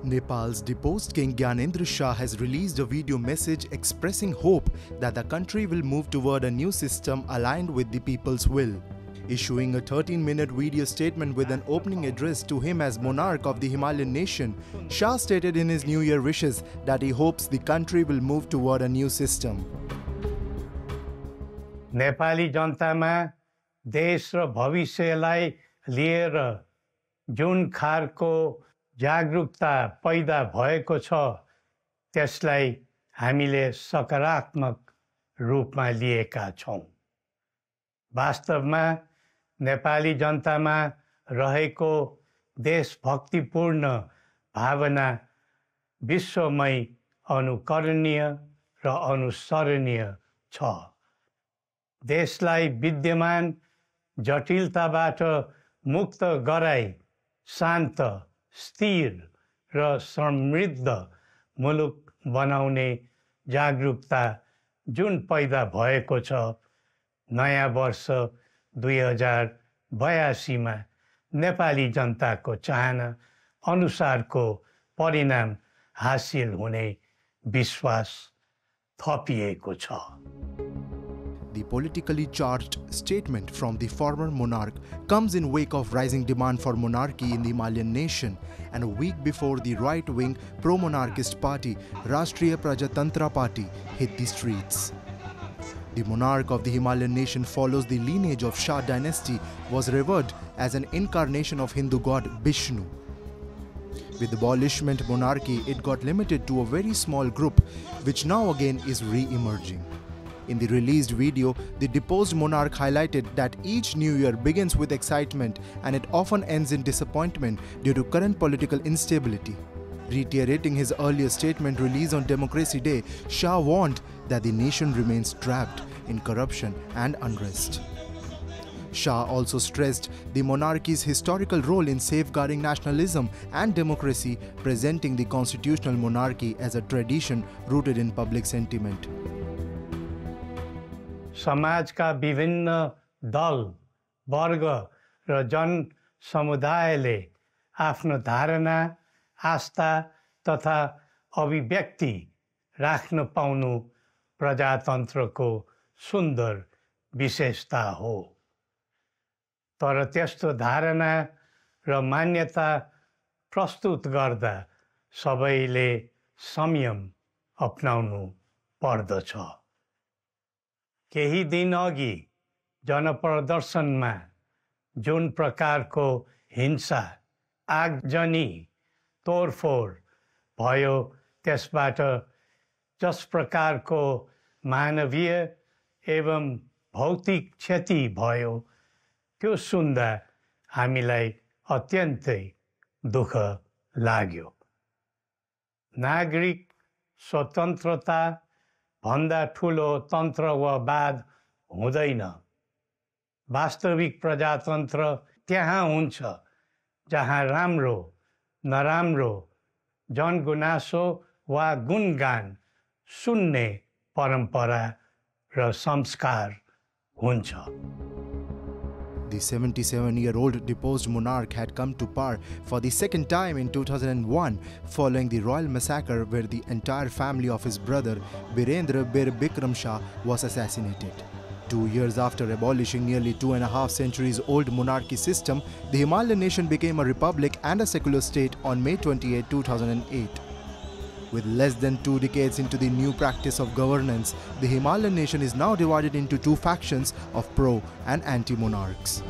Nepal's deposed King Gyanendra Shah has released a video message expressing hope that the country will move toward a new system aligned with the people's will. Issuing a 13-minute video statement with an opening address to him as monarch of the Himalayan nation, Shah stated in his New Year wishes that he hopes the country will move toward a new system. Nepali जनतामा देश र भविष्यलाई लिएर जुन खालको जागरुकता पैदा भएको छ त्यसलाई हामीले सकारात्मक रूपमा लिएका छौं। वास्तवमा नेपाली जनतामा रहेको देशभक्तिपूर्ण भावना विश्वमै अनुकरणीय र अनुसरणीय छ। देशलाई विद्यमान जटिलताबाट मुक्त गराई शान्त, स्थिर र समृद्ध मुलुक बनाउने जागरुकता जुन पैदा भएको छ, नयाँ वर्ष 2082 मा नेपाली जनताको चाहना अनुसारको परिणाम हासिल हुने विश्वास थपिएको छ। The politically charged statement from the former monarch comes in wake of rising demand for monarchy in the Himalayan nation and a week before the right-wing pro-monarchist party Rashtriya Prajatantra Party hit the streets. The monarch of the Himalayan nation follows the lineage of Shah dynasty, was revered as an incarnation of Hindu god Vishnu. With the abolishment monarchy, it got limited to a very small group, which now again is re-emerging. In the released video, the deposed monarch highlighted that each new year begins with excitement and it often ends in disappointment due to current political instability. Reiterating his earlier statement released on Democracy Day, Shah warned that the nation remains trapped in corruption and unrest. Shah also stressed the monarchy's historical role in safeguarding nationalism and democracy, presenting the constitutional monarchy as a tradition rooted in public sentiment. समाजका विभिन्न दल, वर्ग र जन समुदायले आफ्नो धारणा, आस्था तथा अभिव्यक्ति राख्न पाउनु प्रजातन्त्रको सुन्दर विशेषता हो। तर त्यस्तो धारणा र मान्यता प्रस्तुत गर्दा सबैले संयम अपनाउनु पर्दछ। केही दिन अघि जनप्रदर्शनमा जुन प्रकारको हिंसा, आगजनी, तोडफोड भयो, त्यसबाट जस प्रकारको मानवीय एवं भौतिक क्षति भयो, त्यो सुन्दा हामीलाई अत्यन्तै दुःख लाग्यो। नागरिक स्वतन्त्रता भन्दा ठूलो तन्त्र वा वाद हुँदैन। वास्तविक प्रजातन्त्र त्यहाँ हुन्छ जहाँ राम्रो, नराम्रो, जनगुनासो वा गुणगान सुन्ने परम्परा र संस्कार हुन्छ। The 77-year-old deposed monarch had come to power for the second time in 2001 following the royal massacre where the entire family of his brother Birendra Bir Bikram Shah was assassinated. 2 years after abolishing nearly 2.5 centuries-old monarchy system, the Himalayan nation became a republic and a secular state on May 28, 2008. With less than 2 decades into the new practice of governance, the Himalayan nation is now divided into two factions of pro and anti-monarchs.